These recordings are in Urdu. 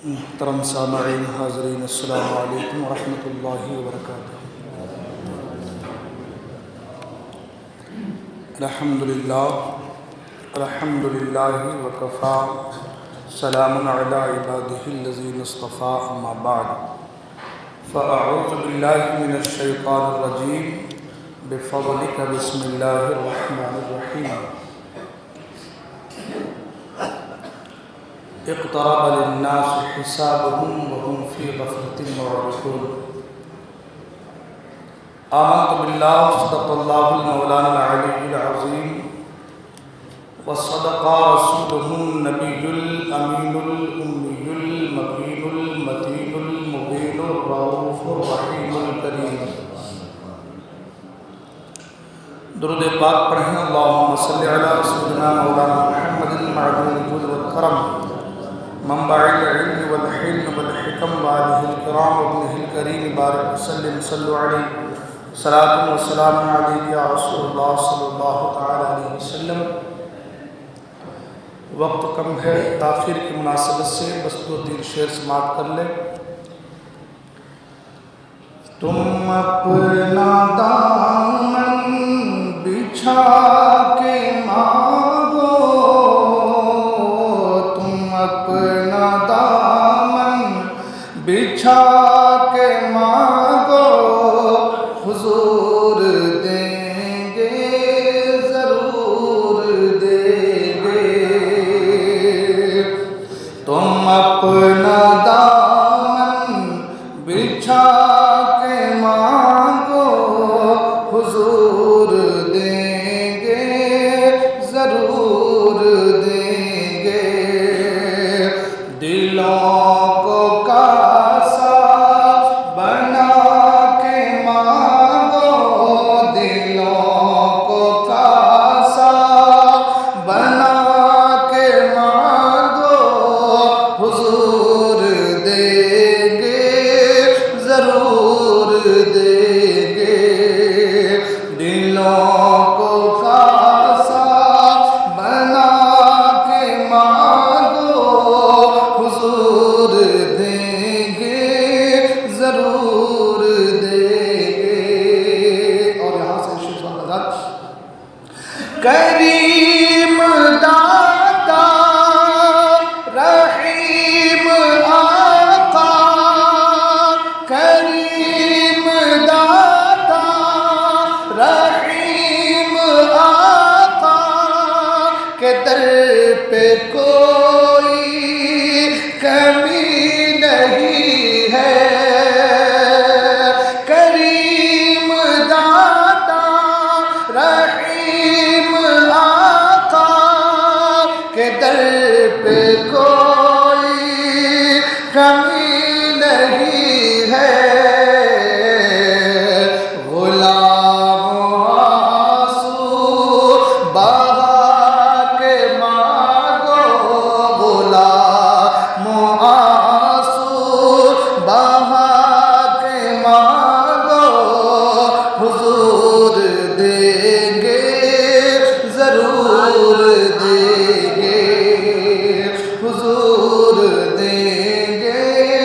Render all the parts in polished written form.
محترم سامعین حاضرین السلام علیکم ورحمۃ اللہ وبرکاتہ۔ الحمد للہ وکفا سلام علی عبادہ الذین اصطفیٰ اما بعد فاعوذ باللہ من الشیطان الرجیم بفضلک بسم اللہ الرحمن الرحیم۔ اقترب للناس حسابهم وهم في غفلة معرضون۔ آمنت بالله صدق الله المولانا العلي العظيم وصدق رسوله النبي الأمين الأمي المكين المتين المبين الرؤوف الرحيم الكريم۔ درود پاک پڑھیں۔ اللهم صل على سيدنا مولانا محمد معدن الجود والكرم منبع العلم والحلم والحكم وآله الكرام وابنه الكريم بارك وسلم صلوا عليه صلاة وسلام عليك يا رسول الله صلی اللہ تعالی علیہ وسلم۔ وقت کم ہے، تاخیر کی مناسبت سے بس دو تین شعر سماعت کر لیں۔ تم اپنا دامن بچھا کے مانگو، تم اپنا دامن بچھا کے مانگو، حضور دیں گے ضرور دیں گے۔ تم اپنا دامن بچھا کے مانگو، حضور دیں گے ضرور دیں گے۔ دلوں کو کاسا بنا کے مانگو، دلوں کو کاسا بنا کے مانگو، حضور دیں گے ضرور دیں گے۔ دلوں کو کاسا بنا کے مانگو، حضور دیں گے ضرور دیں گے۔ اور یہاں سے شروع ہوگا کریم داتا رحیم آقا، کریم داتا رحیم آقا کے در پہ کوئی کمی نہیں ہے۔ کریم داتا رحیم آقا کے در پہ کوئی کمی نہیں ہے۔ غلام آنسو بہا کے مانگو، غلام آنسو بہا کے مانگو، حضور دیں گے ضرور دیں گے، حضور دیں گے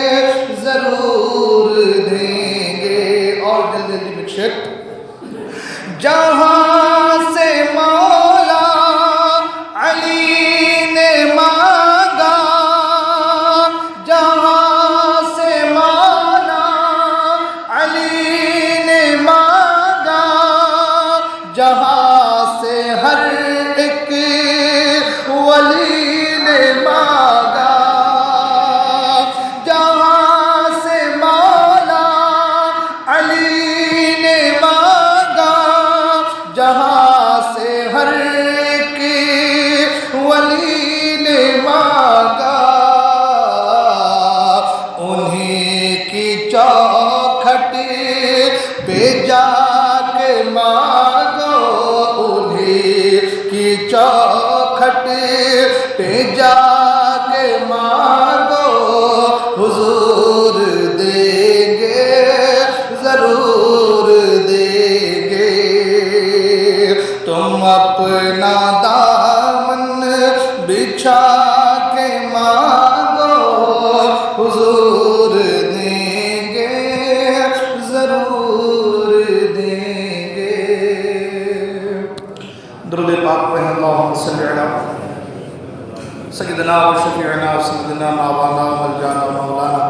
ماوانا وملجانا ومولانا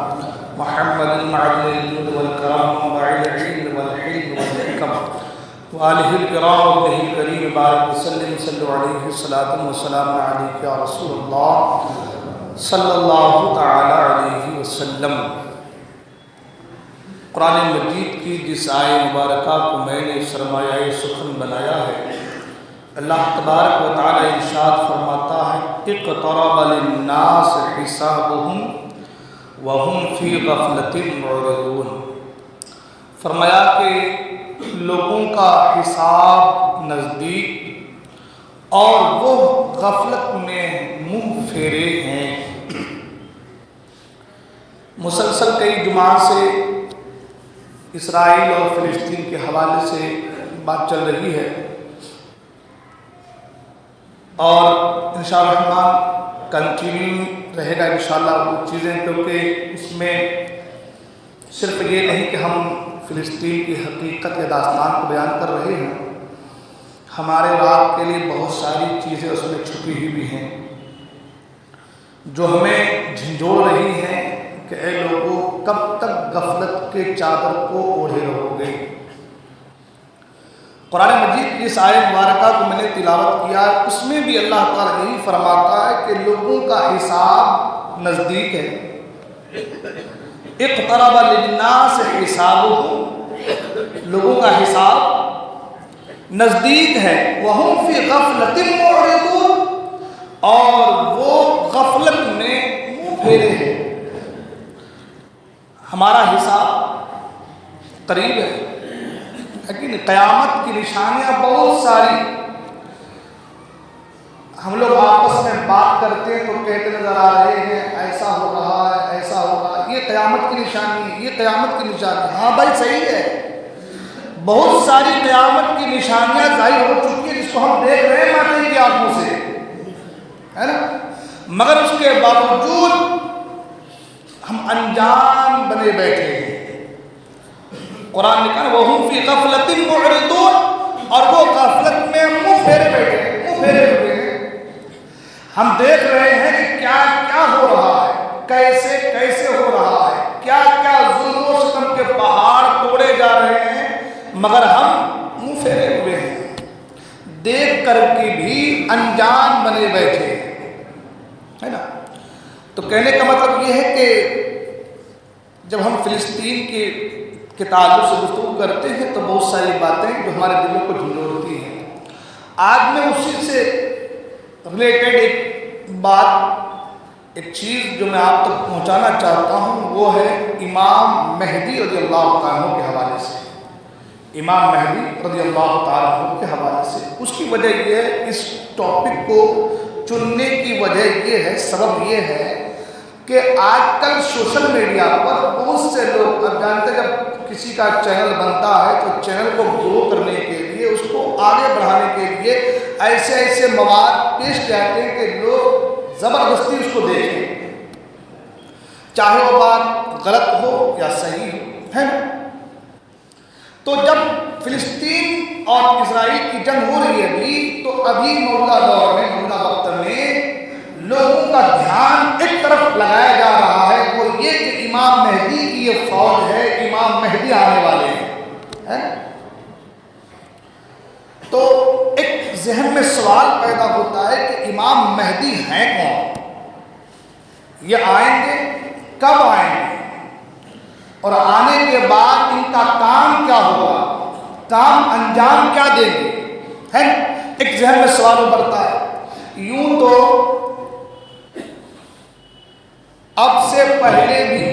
محمد المعدل الجود والكرم منبع العلم والحلم والحكم وآلہ الکرام وابنہ الکریم بارک وسلم صلو علیہ الصلاة والسلام علیک یا رسول اللہ صلی اللہ تعالی علیہ وسلم۔ قرآن مجید کی جس آیے مبارکہ کو میں نے سرمایہ سخن بنایا ہے، اللہ تبارک و تعالی ارشاد فرماتا ہے اقترب للناس حسابهم وهم فی غفلۃ معرضون۔ فرمایا کہ لوگوں کا حساب نزدیک اور وہ غفلت میں منہ پھیرے ہیں۔ مسلسل کئی جمعہ سے اسرائیل اور فلسطین کے حوالے سے بات چل رہی ہے، اور انشاءاللہ الرحمن کنٹینیو رہے گا انشاءاللہ وہ چیزیں، کیونکہ اس میں صرف یہ نہیں کہ ہم فلسطین کی حقیقت یا داستان کو بیان کر رہے ہیں، ہمارے اور آپ کے لیے بہت ساری چیزیں اس میں چھپی ہوئی بھی ہیں جو ہمیں جھنجھوڑ رہی ہیں کہ اے لوگوں کب تک غفلت کے چادر کو اوڑھے رہو گے۔ قرآن مجید کی اس آیت مبارکہ کو میں نے تلاوت کیا، اس میں بھی اللہ تعالیٰ یہی فرماتا ہے کہ لوگوں کا حساب نزدیک ہے۔ اقترب للناس حسابهم، لوگوں کا حساب نزدیک ہے، وهم فی غفلۃ معرضون، اور وہ غفلت میں منہ پھیرے ہیں۔ ہمارا حساب قریب ہے، لیکن قیامت کی نشانیاں بہت ساری، ہم لوگ آپس میں بات کرتے ہیں تو کہتے نظر آ رہے ہیں ایسا ہو رہا ہے ایسا ہو رہا ہے، یہ قیامت کی نشانی ہے، یہ قیامت کی نشانی ہے۔ ہاں بھائی صحیح ہے، بہت ساری قیامت کی نشانیاں ظاہر ہو چکی ہیں جس کو ہم دیکھ رہے ہیں ماتے کی آنکھوں سے، ہے نا، مگر اس کے باوجود ہم انجان بنے بیٹھے ہیں۔ قرآن نے کہا وَهُمْ فِي غَفْلَةٍ مُعْرِضُونَ، اور وہ غفلت میں منہ پھیرے بیٹھے ہیں، منہ پھیرے ہوئے ہیں۔ ہم دیکھ رہے ہیں کہ کیا کیا ہو رہا ہے، کیسے کیسے ہو رہا ہے، کیا کیا ظلم و ستم کے پہاڑ توڑے جا رہے ہیں، مگر ہم منہ پھیرے ہوئے ہیں، دیکھ کر کے بھی انجان بنے بیٹھے ہیں، ہے نا۔ تو کہنے کا مطلب یہ ہے کہ جب ہم فلسطین کے تعلق سے گفتگو کرتے ہیں تو بہت ساری باتیں جو ہمارے دلوں کو جھنجھوڑتی ہیں۔ آج میں اسی سے ریلیٹڈ ایک بات، ایک چیز جو میں آپ تک پہنچانا چاہتا ہوں، وہ ہے امام مہدی رضی اللہ تعالیٰ عنہ کے حوالے سے، امام مہدی رضی اللہ تعالیٰ عنہ کے حوالے سے۔ اس کی وجہ یہ ہے، اس ٹاپک کو چننے کی وجہ یہ ہے، سبب یہ ہے کہ آج کل سوشل میڈیا پر بہت سے لوگ، اب جانتے ہیں جب کسی کا چینل بنتا ہے تو چینل کو گرو کرنے کے لیے، اس کو آگے بڑھانے کے لیے ایسے ایسے مواد پیش جاتے ہیں کہ لوگ زبردستی اس کو دیکھیں، چاہے وہ بات غلط ہو یا صحیح ہو، ہے نا۔ تو جب فلسطین اور اسرائیل کی جنگ ہو رہی ہے تو ابھی موجودہ دور میں، موجودہ وقت میں لوگوں کا دھیان ایک طرف لگایا جا رہا ہے، وہ یہ کہ امام مہدی کی یہ فوج ہے، امام مہدی آنے والے ہیں۔ تو ایک ذہن میں سوال پیدا ہوتا ہے کہ امام مہدی ہیں کون؟ یہ آئیں گے، کب آئیں گے، اور آنے کے بعد ان کا کام کیا ہوگا، کام انجام کیا دیں گے، ہے نا؟ ایک ذہن میں سوال ابھرتا ہے۔ یوں تو اب سے پہلے بھی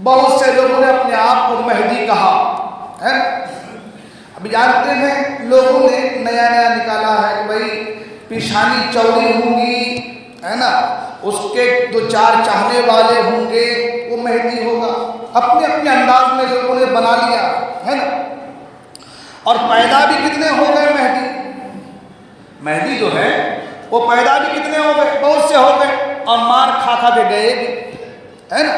بہت سے لوگوں نے اپنے آپ کو مہدی کہا ہے، ابھی جانتے ہیں لوگوں نے نیا نیا نکالا ہے کہ بھائی پیشانی چوڑی ہوں گی، ہے نا، اس کے دو چار چاہنے والے ہوں گے، وہ مہدی ہوگا، اپنے اپنے انداز میں لوگوں نے بنا لیا ہے نا۔ اور پیدا بھی کتنے ہو گئے مہدی جو ہے وہ پیدا بھی کتنے ہو گئے، بہت سے ہو گئے، اور مار کھا کھا کے گئے بھی، ہے نا۔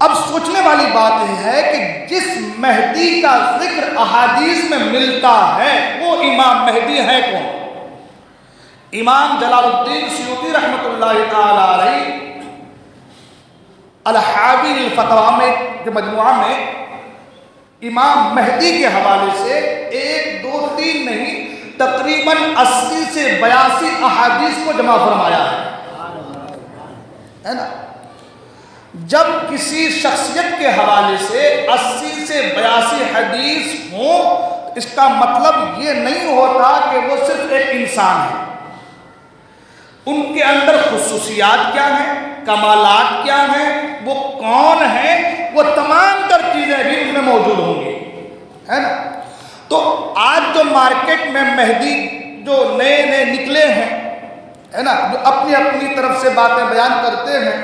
اب سوچنے والی بات یہ ہے کہ جس مہدی کا ذکر احادیث میں ملتا ہے وہ امام مہدی ہے کون؟ امام جلال الدین سیوطی رحمۃ اللہ تعالی علیہ فتوا میں کے مجموعہ میں امام مہدی کے حوالے سے 1 2 3 نہیں تقریباً 80 سے 82 احادیث کو جمع فرمایا ہے نا. جب کسی شخصیت کے حوالے سے 80 سے 82 حدیث ہوں، اس کا مطلب یہ نہیں ہوتا کہ وہ صرف ایک انسان ہے. ان کے اندر خصوصیات کیا ہیں، کمالات کیا ہیں، وہ کون ہیں، وہ تمام تر چیزیں بھی ان میں موجود ہوں گی، ہے نا. تو آج جو مارکیٹ میں مہدی جو نئے نکلے ہیں، ہے نا، جو اپنی اپنی طرف سے باتیں بیان کرتے ہیں،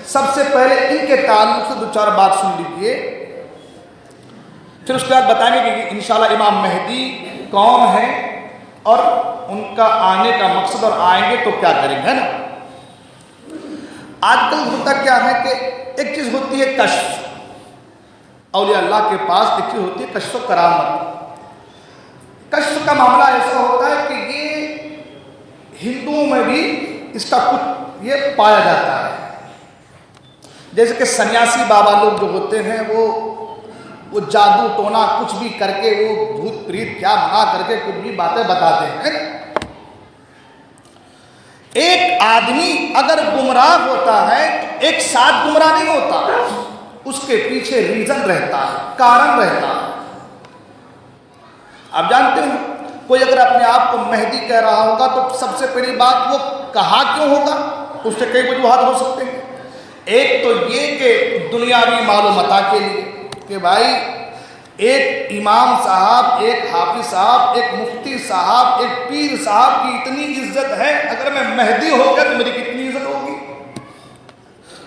سب سے پہلے ان کے تعلق سے 2-4 بات سن لیجیے، پھر اس کے بعد بتائیں گے کہ انشاءاللہ امام مہدی کون ہیں اور ان کا آنے کا مقصد، اور آئیں گے تو کیا کریں گے، ہے نا. آج کل ہوتا کیا ہے کہ ایک چیز ہوتی ہے کشف، اولیاء اللہ کے پاس ایک چیز ہوتی ہے کشف و کرامت. کشف کا معاملہ ایسا ہوتا ہے کہ یہ ہندوؤں میں بھی اس کا کچھ یہ پایا جاتا ہے. جیسے کہ سنیاسی بابا لوگ جو ہوتے ہیں وہ جادو ٹونا کچھ بھی کر کے، وہ بھوت پریت کیا بنا کر کے کچھ بھی باتیں بتاتے ہیں. ایک آدمی اگر گمراہ ہوتا ہے تو ایک ساتھ گمراہ نہیں ہوتا، اس کے پیچھے ریزن رہتا ہے، کارن رہتا ہے. آپ جانتے ہیں کوئی اگر اپنے آپ کو مہدی کہہ رہا ہوگا تو سب سے پہلی بات وہ کہا کیوں ہوگا، اس سے کئی وجوہات ہو سکتے ہیں. ایک تو یہ کہ دنیاوی مال و متاع کے لیے کہ بھائی ایک امام صاحب، ایک حافظ صاحب، ایک مفتی صاحب، ایک پیر صاحب کی اتنی عزت ہے، اگر میں مہدی ہو گیا تو میری کتنی عزت ہوگی.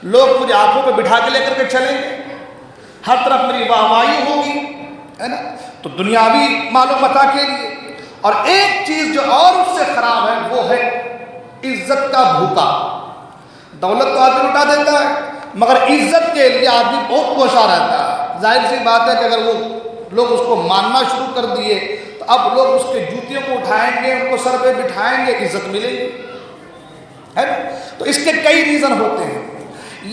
لوگ مجھے آنکھوں پہ بٹھا کے لے کر کے چلیں گے، ہر طرف میری واہواہی ہوگی، ہے نا. تو دنیاوی مال و متاع کے لیے. اور ایک چیز جو اور اس سے خراب ہے وہ ہے عزت کا بھوکا. دولت تو آدمی لٹا دیتا ہے مگر عزت کے لیے آدمی بہت کوشاں رہتا ہے. ظاہر سی بات ہے کہ اگر وہ لوگ اس کو ماننا شروع کر دیے تو اب لوگ اس کے جوتیوں کو اٹھائیں گے، ان کو سر پہ بٹھائیں گے، عزت ملے گی، ہے نا. تو اس کے کئی ریزن ہوتے ہیں.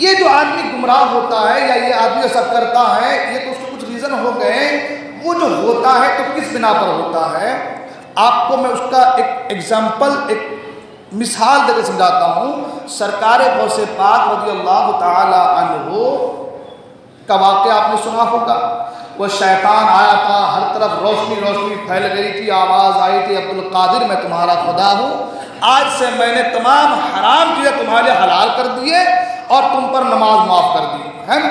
یہ جو آدمی گمراہ ہوتا ہے یا یہ آدمی ایسا کرتا ہے، یہ تو اس کے کچھ ریزن ہو گئے. وہ جو ہوتا ہے تو کس بنا پر ہوتا ہے، آپ کو میں اس کا ایک ایگزامپل، ایک مثال دے کے سمجھاتا ہوں. سرکار غوث پاک رضی اللہ تعالی عنہ کا واقعہ آپ نے سنا ہوگا. وہ شیطان آیا تھا، ہر طرف روشنی روشنی پھیل گئی تھی، آواز آئی تھی عبد القادر میں تمہارا خدا ہوں، آج سے میں نے تمام حرام چیزیں تمہارے لیے حلال کر دیے اور تم پر نماز معاف کر دی، ہے نا.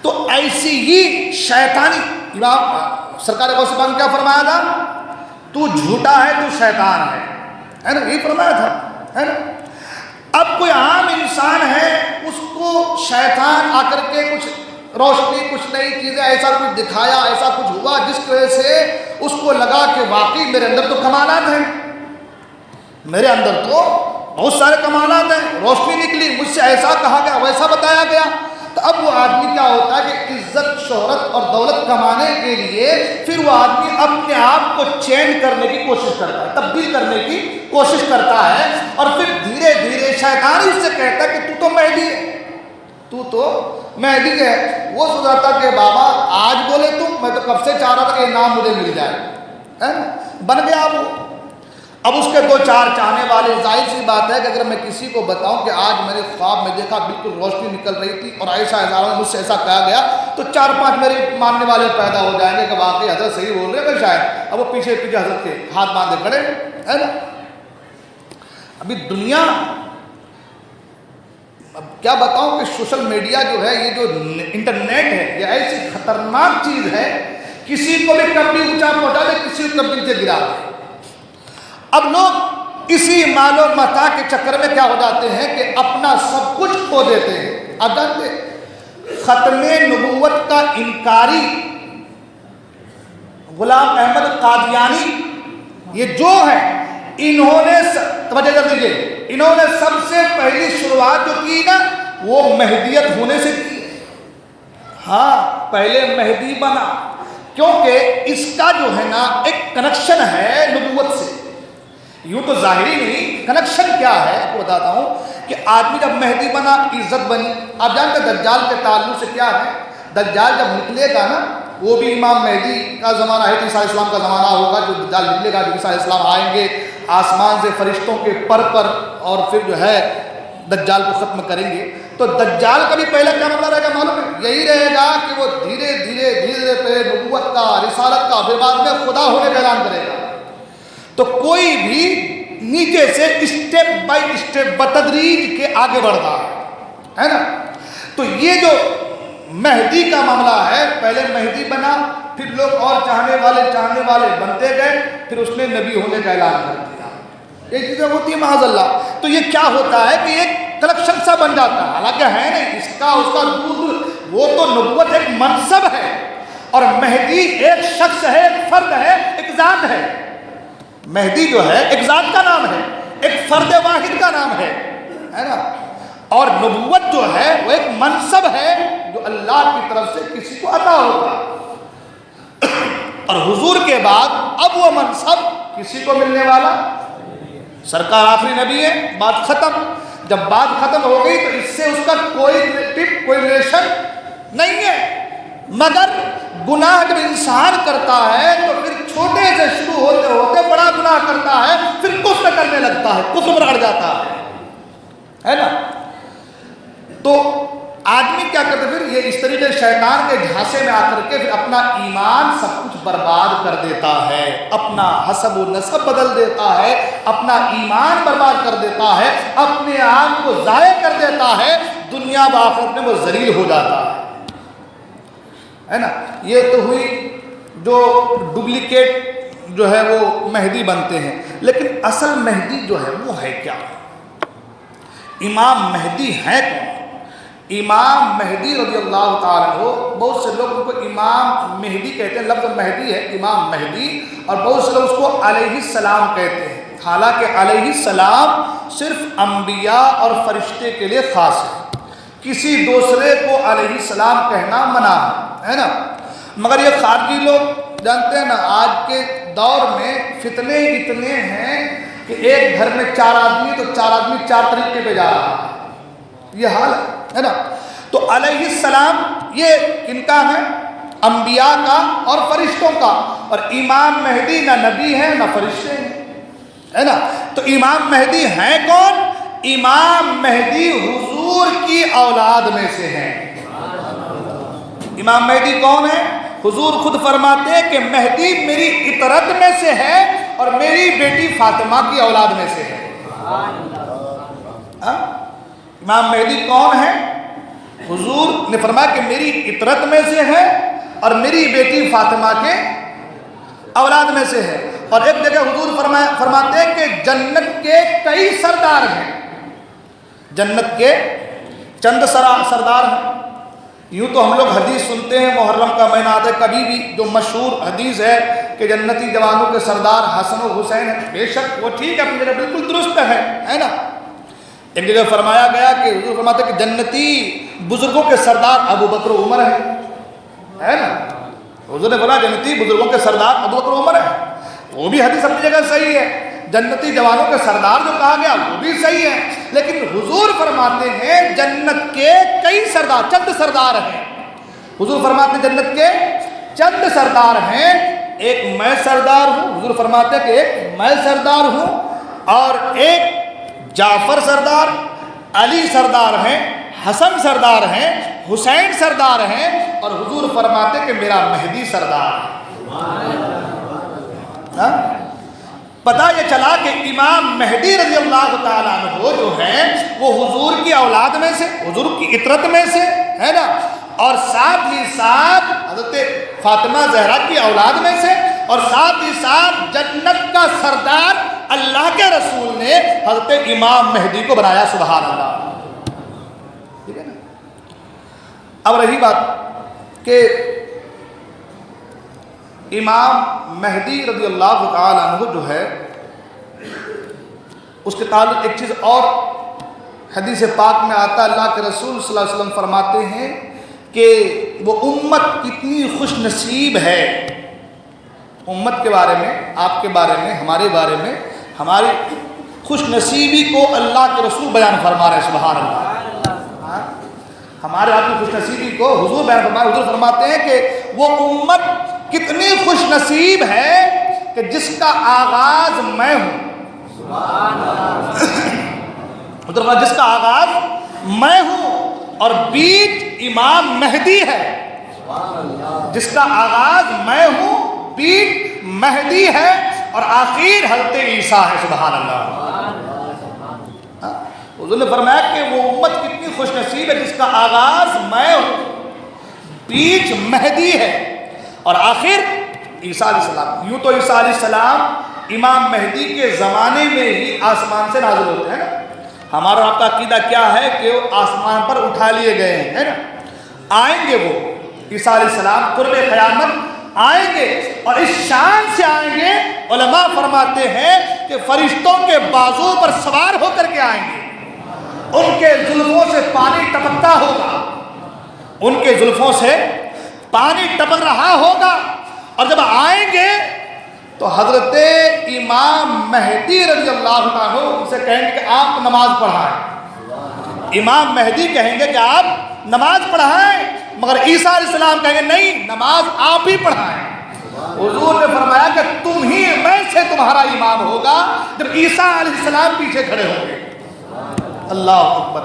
تو ایسی ہی شیطانی امام سرکار غوث پاک نے کیا فرمایا تھا، تو جھوٹا ہے، تو شیطان ہے نا، یہ فرمایا تھا، ہے نا. اب کوئی عام انسان ہے، اس کو شیطان آ کر کے کچھ روشنی، کچھ نئی چیزیں، ایسا کچھ دکھایا، ایسا کچھ ہوا جس کی وجہ سے اس کو لگا کہ واقعی میرے اندر تو کمالات ہیں، میرے اندر تو بہت سارے کمالات ہیں، روشنی نکلی، مجھ سے ایسا کہا گیا، ویسا بتایا گیا. تو اب وہ آدمی کیا ہوتا ہے کہ عزت، شہرت اور دولت کمانے کے لیے پھر وہ آدمی اپنے آپ کو چینج کرنے کی کوشش کرتا ہے، تبدیل کرنے کی کوشش کرتا ہے، اور پھر دھیرے دھیرے شیطان اس سے کہتا ہے کہ تو مہدی ہے، تو مہدی ہے. وہ سوچتا کہ بابا آج بولے تم، میں تو کب سے چاہ رہا تھا کہ یہ نام مجھے مل جائے، ہے نا. بن گیا وہ. اب اس کے 2-4 چاہنے والے. ظاہر سی بات ہے کہ اگر میں کسی کو بتاؤں کہ آج میرے خواب میں دیکھا بالکل روشنی نکل رہی تھی اور ایسا مجھ سے ایسا کہا گیا، تو 4-5 میرے ماننے والے پیدا ہو جائیں گے کہ واقعی حضرت صحیح بول رہے ہیں شاید. اب وہ پیچھے حضرت کے ہاتھ باندھے کھڑے، ہے نا. ابھی دنیا، اب کیا بتاؤں کہ سوشل میڈیا جو ہے، یہ جو انٹرنیٹ ہے، یہ ایسی خطرناک چیز ہے، کسی کو بھی کبھی اونچا پہنچا دے، کسی کو کبھی نیچے گرا دے. اب لوگ اسی مال و متاع کے چکر میں کیا ہو جاتے ہیں کہ اپنا سب کچھ کھو دیتے ہیں. اب جانتے ختم نبوت کا انکاری غلام احمد قادیانی، یہ جو ہے، انہوں نے توجہ کر دیجیے، انہوں نے سب سے پہلی شروعات جو کی نا وہ مہدیت ہونے سے کی. ہاں، پہلے مہدی بنا، کیونکہ اس کا جو ہے نا ایک کنیکشن ہے نبوت سے. یوں تو ظاہری نہیں، کنیکشن کیا ہے آپ کو بتاتا ہوں. کہ آدمی جب مہدی بنا عزت بنی. آپ جانتے ہیں دجال کے تعلق سے کیا ہے؟ دجال جب نکلے گا نا وہ بھی امام مہدی کا زمانہ ہے, عیسیٰ علیہ السلام کا زمانہ ہوگا. جو دجال نکلے گا, جو عیسیٰ علیہ السلام آئیں گے آسمان سے فرشتوں کے پر اور پھر جو ہے دجال کو ختم کریں گے. تو دجال کا بھی پہلا کیا معاملہ رہے گا معلوم ہے؟ یہی رہے گا کہ وہ دھیرے دھیرے پہ نبوت کا, رسالت کا, پھر بعد میں خدا ہونے کا اعلان کرے گا. تو کوئی بھی نیچے سے اسٹیپ بائی اسٹیپ بتدریج کے آگے بڑھ رہا ہے نا. تو یہ جو مہدی کا معاملہ ہے, پہلے مہدی بنا, پھر لوگ اور چاہنے والے بنتے گئے, پھر اس نے نبی ہونے کا اعلان کر دیا. یہ چیزیں ہوتی ہیں معاذ اللہ. تو یہ کیا ہوتا ہے کہ ایک کلیکشن سا بن جاتا ہے, حالانکہ ہے نہیں اس کا دور. وہ تو نبوت ایک منصب ہے, اور مہدی ایک شخص ہے, ایک فرد ہے, ایک ذات ہے. مہدی جو ہے ایک ذات کا نام ہے, ایک فرد واحد کا نام ہے نا. اور نبوت جو ہے وہ ایک منصب ہے جو اللہ کی طرف سے کسی کو عطا ہوتا ہے. اور حضور کے بعد اب وہ منصب کسی کو ملنے والا, سرکار آخری نبی ہے, بات ختم. جب بات ختم ہو گئی تو اس سے اس کا کوئی ریلیشن نہیں ہے. مگر گناہ جب انسان کرتا ہے تو پھر چھوٹے سے شروع ہوتے ہوتے بڑا گناہ کرتا ہے, پھر کفر کرنے لگتا ہے, کفر پر اڑ جاتا ہے نا. تو آدمی کیا کرتے پھر یہ اس طریقے شیطان کے جھانسے میں آ کر کے پھر اپنا ایمان سب کچھ برباد کر دیتا ہے, اپنا حسب و نسب بدل دیتا ہے, اپنا ایمان برباد کر دیتا ہے, اپنے آپ کو ضائع کر دیتا ہے, دنیا و آخرت میں وہ ذلیل ہو جاتا ہے نا. یہ تو ہوئی جو ڈپلیکیٹ جو ہے وہ مہدی بنتے ہیں. لیکن اصل مہدی جو ہے وہ ہے کیا؟ امام مہدی ہے کون؟ امام مہدی رضی اللہ تعالیٰ عنہ, بہت سے لوگ ان کو امام مہدی کہتے ہیں, لفظ مہدی ہے امام مہدی, اور بہت سے لوگ اس کو علیہ السلام کہتے ہیں. حالانکہ علیہ السلام صرف انبیاء اور فرشتے کے لیے خاص ہے, کسی دوسرے کو علیہ السلام کہنا منع ہے نا. مگر یہ خارجی لوگ جانتے ہیں نا, آج کے دور میں فتنے اتنے ہیں کہ ایک گھر میں 4 آدمی تو 4 آدمی 4 طریقے پہ جا رہا ہے, یہ حال ہے نا. تو علیہ السلام یہ کن کا ہے؟ انبیاء کا اور فرشتوں کا. اور امام مہدی نہ نبی ہے نہ فرشتے ہیں, ہے نا. تو امام مہدی ہیں کون؟ امام مہدی حضور کی اولاد میں سے ہیں. امام مہدی کون ہے؟ حضور خود فرماتے ہیں کہ مہدی میری اطرت میں سے ہے اور میری بیٹی فاطمہ کی اولاد میں سے ہے. امام مہدی کون ہے؟ حضور نے فرمایا کہ میری اطرت میں سے ہے اور میری بیٹی فاطمہ کے اولاد میں سے ہے. اور ایک جگہ حضور فرماتے ہیں کہ جنت کے کئی سردار ہیں, جنت کے چند سردار ہیں. یوں تو ہم لوگ حدیث سنتے ہیں, محرم کا مہینہ آتا ہے, کبھی بھی جو مشہور حدیث ہے کہ جنتی جوانوں کے سردار حسن و حسین ہیں, بے شک وہ ٹھیک ہے, اپنی جگہ بالکل درست ہے نا. ایک جگہ فرمایا گیا کہ حضور فرماتے ہیں کہ جنتی بزرگوں کے سردار ابو بکر و عمر ہے نا. حضور نے فرمایا جنتی بزرگوں کے سردار ابو بکر و عمر ہے, وہ بھی حدیث اپنی جگہ صحیح ہے. جنتی جوانوں کے سردار جو کہا گیا وہ بھی صحیح ہے. لیکن حضور فرماتے ہیں جنت کے کئی سردار, چند سردار ہیں. حضور فرماتے ہیں جنت کے چند سردار ہیں, ایک میں سردار ہوں. حضور فرماتے ہیں کہ ایک میں سردار ہوں اور ایک جعفر سردار, علی سردار ہیں, حسن سردار ہیں, حسین سردار ہیں, اور حضور فرماتے ہیں کہ میرا مہدی سردار ہے. پتہ یہ چلا کہ امام مہدی رضی اللہ تعالیٰ عنہ جو ہیں وہ حضور کی اولاد میں سے, حضور کی اطرت میں سے ہے نا, اور ساتھ ہی ساتھ حضرت فاطمہ زہرا کی اولاد میں سے, اور ساتھ ہی ساتھ جنت کا سردار اللہ کے رسول نے حضرت امام مہدی کو بنایا. سبحان اللہ. ٹھیک ہے نا. اب رہی بات کہ امام مہدی رضی اللہ تعالیٰ عنہ جو ہے اس کے تعلق ایک چیز اور حدیث پاک میں آتا ہے. اللہ کے رسول صلی اللہ علیہ وسلم فرماتے ہیں کہ وہ امت کتنی خوش نصیب ہے. امت کے بارے میں, آپ کے بارے میں, ہمارے بارے میں, ہماری خوش نصیبی کو اللہ کے رسول بیان فرما رہے ہیں، سبحان اللہ۔ ہمارے آپ کی خوش نصیبی کو حضور بیان فرما رہے ہیں۔ حضور فرماتے ہیں کہ وہ امت کتنی خوش نصیب ہے کہ جس کا آغاز میں ہوں، جس کا آغاز میں ہوں اور بیچ امام مہدی ہے، جس کا آغاز میں ہوں، بیچ مہدی ہے اور آخر حضرت عیسیٰ ہے، سبحان اللہ۔ حضور نے فرمایا کہ وہ امت کتنی خوش نصیب ہے جس کا آغاز میں ہوں، بیچ مہدی ہے اور آخر عیسیٰ علیہ السلام۔ یوں تو عیسیٰ علیہ السلام امام مہدی کے زمانے میں ہی آسمان سے نازل ہوتے ہیں نا۔ ہمارا آپ کا عقیدہ کیا ہے کہ وہ آسمان پر اٹھا لیے گئے ہیں، ہے نا۔ آئیں گے وہ عیسیٰ علیہ السلام قرب قیامت آئیں گے اور اس شان سے آئیں گے، علماء فرماتے ہیں کہ فرشتوں کے بازو پر سوار ہو کر کے آئیں گے، ان کے زلفوں سے پانی ٹپکتا ہوگا، ان کے زلفوں سے پانی ٹپک رہا ہوگا، اور جب آئیں گے تو حضرت امام مہدی رضی اللہ عنہ ان سے کہیں گے کہ آپ نماز پڑھائیں۔ امام مہدی کہیں گے کہ آپ نماز پڑھائیں، مگر عیسیٰ علیہ السلام کہیں گے نہیں، نماز آپ ہی پڑھائیں۔ حضور نے فرمایا کہ تم ہی میں سے تمہارا امام ہوگا جب عیسیٰ علیہ السلام پیچھے کھڑے ہوں گے۔ اللہ اکبر۔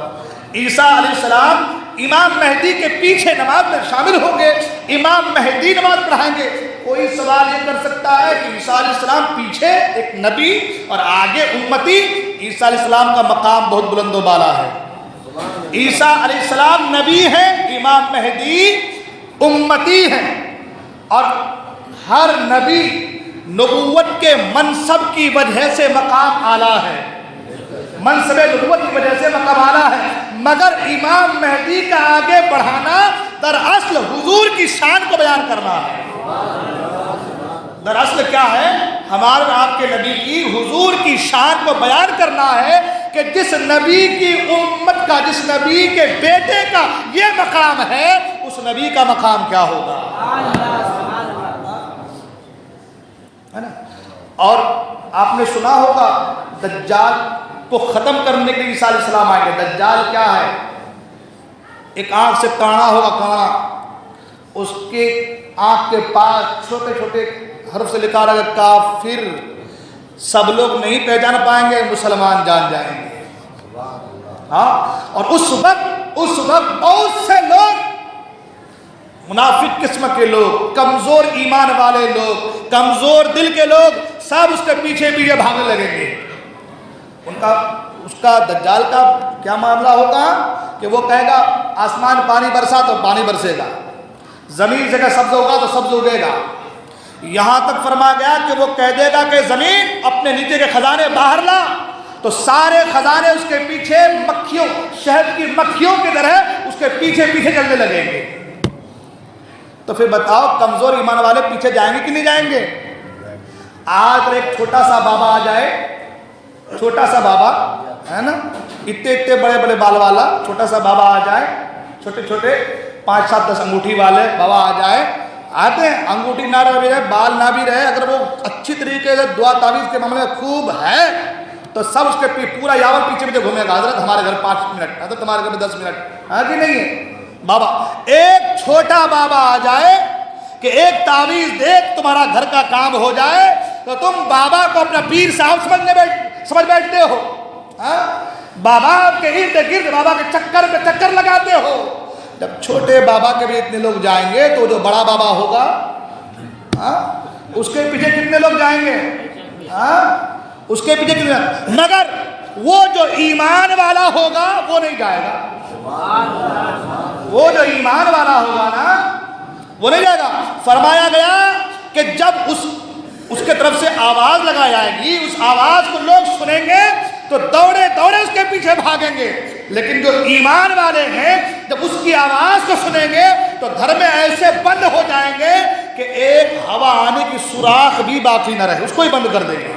عیسیٰ علیہ السلام امام مہدی کے پیچھے نماز میں شامل ہوں گے، امام مہدی نماز پڑھائیں گے۔ کوئی سوال یہ کر سکتا ہے کہ عیسیٰ علیہ السلام پیچھے ایک نبی اور آگے امتی؟ عیسیٰ علیہ السلام کا مقام بہت بلند و بالا ہے۔ عیسیٰ علیہ السلام نبی ہیں، امام مہدی امتی ہیں، اور ہر نبی نبوت کے منصب کی وجہ سے مقام اعلیٰ ہے، منصب نبوت کی وجہ سے مقام اعلیٰ ہے، مگر امام مہدی کا آگے بڑھانا دراصل حضور کی شان کو بیان کرنا ہے۔ دراصل کیا ہے؟ ہمارے آپ کے نبی کی حضور کی شان کو بیان کرنا ہے کہ جس نبی کی امت کا، جس نبی کے بیٹے کا یہ مقام ہے، اس نبی کا مقام کیا ہوگا، ہے نا۔ اور آپ نے سنا ہوگا دجال کو ختم کرنے کے لیے عیسیٰ علیہ السلام آئیں گے۔ دجال کیا ہے؟ ایک آنکھ سے کانا ہوگا، کانا، اس کے آنکھ کے پاس چھوٹے چھوٹے حرف سے لکھا رہا ہے کافر، سب لوگ نہیں پہچان پائیں گے، مسلمان جان جائیں گے۔ ہاں، اور اس وقت بہت سے لوگ، منافق قسم کے لوگ، کمزور ایمان والے لوگ، کمزور دل کے لوگ، سب اس کے پیچھے پیچھے بھاگنے لگیں گے۔ اس کا دجال کا کیا معاملہ ہوگا کہ وہ کہے گا آسمان پانی برسا تو پانی برسے گا، زمین جگہ سبز ہوگا تو سبز اگے گا، یہاں تک فرما گیا کہ وہ کہہ دے گا کہ زمین اپنے نیچے کے خزانے باہر لا، تو سارے خزانے اس کے پیچھے مکھیوں، شہد کی مکھیوں کی طرح اس کے پیچھے پیچھے چلنے لگیں گے۔ تو پھر بتاؤ کمزور ایمان والے پیچھے جائیں گے کہ نہیں جائیں گے؟ آج ایک چھوٹا سا بابا آ جائے، چھوٹا سا بابا ہے نا، اتنے بڑے بڑے بال والا چھوٹا سا بابا آ جائے، چھوٹے چھوٹے 5 7 10 انگوٹھی والے بابا آ جائے، آتے ہیں، انگوٹھی نہ رہے، بال نہ بھی رہے، اگر وہ اچھی طریقے سے دعا تعویذ کے معاملے میں خوب ہے تو سب اس کے پورا یاور پیچھے پیچھے گھومے گا، حضرت ہمارے گھر 5 منٹ، حضرت ہمارے گھر میں 10 منٹ، ہے کہ نہیں ہے بابا؟ ایک چھوٹا بابا آ جائے کہ ایک تعویذ دے تمہارا گھر کا کام ہو جائے تو تم بابا کو اپنا پیر صاحب سمجھ بیٹھتے ہو، بابا کے ارد گرد بابا کے چکر پہ چکر لگاتے ہو۔ جب چھوٹے بابا کے بھی اتنے لوگ جائیں گے تو جو بڑا بابا ہوگا اس کے پیچھے کتنے لوگ جائیں گے؟ اس کے پیچھے کتنے؟ مگر وہ جو ایمان والا ہوگا وہ نہیں جائے گا، وہ جو ایمان والا ہوگا نا وہ نہیں جائے گا۔ فرمایا گیا کہ جب اس کے طرف سے آواز لگائی جائے گی، اس آواز کو لوگ سنیں گے تو دوڑے دوڑے اس کے پیچھے بھاگیں گے، لیکن جو ایمان والے ہیں جب اس کی آواز کو سنیں گے تو گھر میں ایسے بند ہو جائیں گے کہ ایک ہوا آنے کی سوراخ بھی باقی نہ رہے، اس کو ہی بند کر دیں گے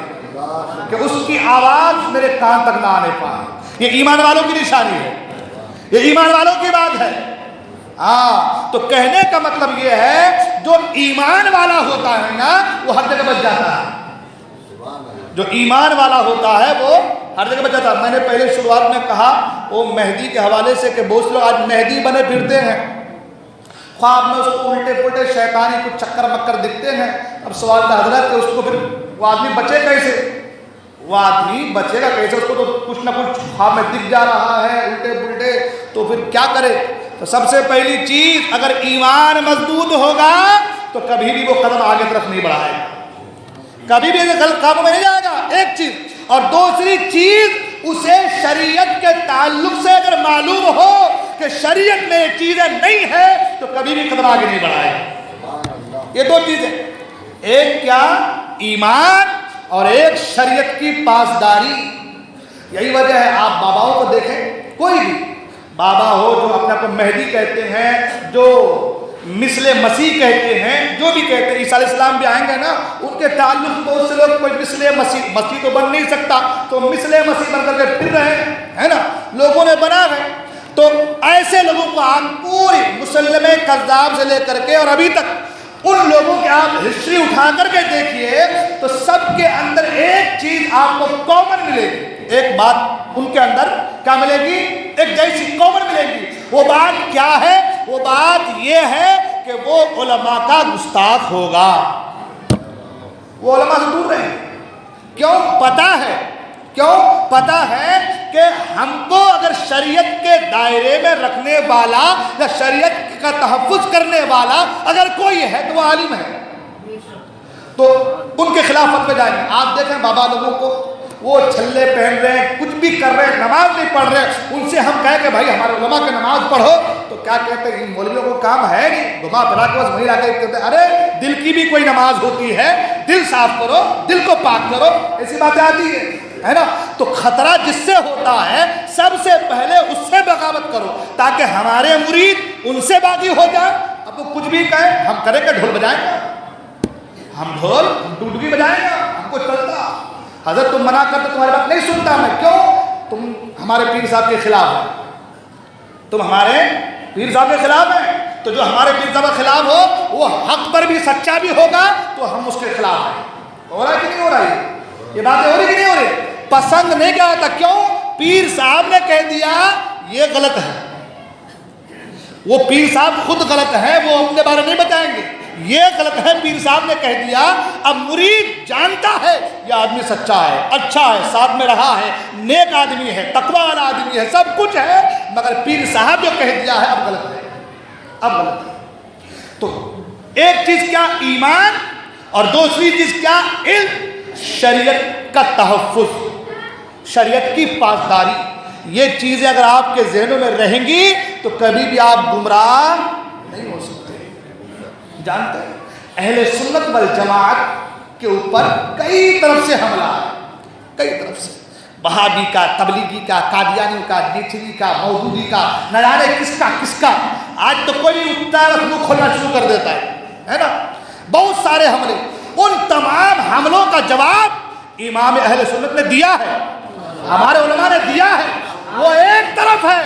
کہ اس کی آواز میرے کان تک نہ آنے پائے۔ یہ ایمان والوں کی نشانی ہے، یہ ایمان والوں کی بات ہے۔ تو کہنے کا مطلب یہ ہے جو ایمان والا ہوتا ہے نا وہ ہر جگہ بچ جاتا ہے، جو ایمان والا ہوتا ہے وہ ہر جگہ بچا تھا. میں نے پہلے شروعات میں کہا وہ مہدی کے حوالے سے کہ بہت سے لوگ آج مہدی بنے پھرتے ہیں, خواب میں اس کو الٹے پلٹے شیطانی کچھ چکر مکر دکھتے ہیں. اب سوال تھا حضرت کہ اس کو پھر وہ آدمی بچے کیسے؟ وہ آدمی بچے گا کیسے؟ اس کو تو کچھ نہ کچھ خواب میں دکھ جا رہا ہے الٹے پلٹے, تو پھر کیا کرے؟ تو سب سے پہلی چیز, اگر ایمان مضبوط ہوگا تو کبھی بھی وہ قدم آگے طرف نہیں بڑھائے گا, کبھی بھی غلط کاموں میں نہیں جائے گا, ایک چیز. اور دوسری چیز, اسے شریعت کے تعلق سے اگر معلوم ہو کہ شریعت میں یہ چیزیں نہیں ہے تو کبھی بھی قدم آگے نہیں بڑھائے گا. یہ دو چیزیں, ایک کیا؟ ایمان, اور ایک شریعت کی پاسداری. یہی وجہ ہے آپ باباؤں کو دیکھیں, کوئی بھی بابا ہو جو اپنے آپ کو مہدی کہتے ہیں, جو مثل مسیح کہتے ہیں, جو بھی کہتے ہیں, عیسیٰ علیہ السلام بھی آئیں گے نا, ان کے تعلق بہت سے لوگ کوئی مثل مسیح تو بن نہیں سکتا, تو مثل مسیح بن کر کے پھر رہے ہیں نا, لوگوں نے بنا ہے. تو ایسے لوگوں کو آپ پوری مسلمے کذاب سے لے کر کے اور ابھی تک ان لوگوں کی آپ ہسٹری اٹھا کر کے دیکھیے تو سب کے اندر ایک چیز آپ کو کامن ملے گی, ایک بات ان کے اندر کیا ملے گی؟ ایک جیسی کامن ملے گی. وہ بات کیا ہے؟ وہ بات یہ ہے کہ وہ علماء کا گستاخ ہوگا. وہ علماء سے دور رہیں. کیوں؟ پتہ ہے کہ ہم کو اگر شریعت کے دائرے میں رکھنے والا یا شریعت کا تحفظ کرنے والا اگر کوئی ہے تو وہ عالم ہے, تو ان کے خلافت میں جائیں گے. آپ دیکھیں بابا لوگوں کو, وہ چھلے پہن رہے ہیں, کچھ بھی کر رہے ہیں, نماز نہیں پڑھ رہے. ان سے ہم کہیں کہ بھائی ہمارے علماء کی نماز پڑھو, تو کیا کہتے ہیں؟ ان مولویوں کو کام ہے نہیں, گھما پھرا کے بس وہیں لا کے کہتے ہیں ارے دل کی بھی کوئی نماز ہوتی ہے, دل صاف کرو, دل کو پاک کرو, ایسی باتیں آتی ہے نا. تو خطرہ جس سے ہوتا ہے سب سے پہلے اس سے بغاوت کرو تاکہ ہمارے مرید ان سے باغی ہو جائیں. اب وہ کچھ بھی کہیں, ہم کریں کہ ڈھول بجائیں گے, ہم ڈوڈگی بجائیں گے, ہم کو چلتا. حضرت تم منع کرتے تمہاری بات نہیں سنتا میں. کیوں؟ تم ہمارے پیر صاحب کے خلاف ہیں, تم ہمارے پیر صاحب کے خلاف ہیں. تو جو ہمارے پیر صاحب کے خلاف ہو وہ حق پر بھی سچا بھی ہوگا تو ہم اس کے خلاف ہیں. ہو رہا ہے کہ نہیں ہو رہا ہے؟ یہ باتیں ہو رہی کہ نہیں ہو رہی؟ پسند نہیں کیا ہوتا. کیوں؟ پیر صاحب نے کہہ دیا یہ غلط ہے. وہ پیر صاحب خود غلط ہے, وہ اپنے بارے نہیں بتائیں گے, یہ غلط ہے, پیر صاحب نے کہہ دیا. اب مرید جانتا ہے یہ آدمی سچا ہے, اچھا ہے, ساتھ میں رہا ہے, نیک آدمی ہے, تقویٰ والا آدمی ہے, سب کچھ ہے, مگر پیر صاحب جو کہہ دیا ہے اب غلط ہے, اب غلط ہے. تو ایک چیز کیا؟ ایمان, اور دوسری چیز کیا؟ علم, شریعت کا تحفظ, شریعت کی پاسداری. یہ چیزیں اگر آپ کے ذہنوں میں رہیں گی تو کبھی بھی آپ گمراہ نہیں ہو سکتے. جانتے ہیں اہل سنت والجماعت کے اوپر کئی طرف سے حملہ ہے, کئی طرف سے, وہابی کا, تبلیغی کا, قادیانی کا, نیچری کا, مودودی کا, نہ جانے کس کا. آج تو کوئی اٹھتا ہے منہ کھولنا شروع کر دیتا ہے نا, بہت سارے حملے. ان تمام حملوں کا جواب امام اہل سنت نے دیا ہے, ہمارے علماء نے دیا ہے. وہ ایک طرف ہے,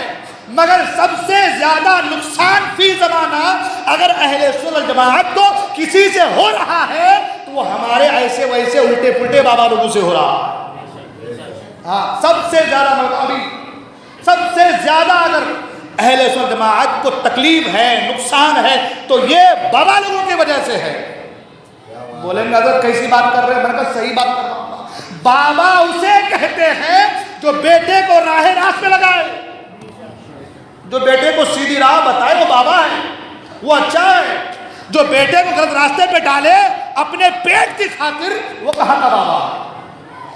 مگر سب سے زیادہ نقصان فی زمانہ اگر اہل سنت جماعت کو کسی سے ہو رہا ہے تو وہ ہمارے ایسے ویسے الٹے پلٹے بابا لوگوں سے ہو رہا ہے. ہاں, سب سے زیادہ ابھی سب سے زیادہ اگر اہل سنت جماعت کو تکلیف ہے, نقصان ہے, تو یہ بابا لوگوں کی وجہ سے ہے. بولیں گے حضرت کیسی بات کر رہے ہیں؟ میں نے کہا صحیح بات کر رہا ہوں. بابا اسے کہتے ہیں جو بیٹے کو راہ راست پہ لگائے, جو بیٹے کو سیدھی راہ بتائے وہ بابا ہے, وہ اچھا ہے. جو بیٹے کو غلط راستے پہ ڈالے اپنے پیٹ کی خاطر, وہ کہاں کا بابا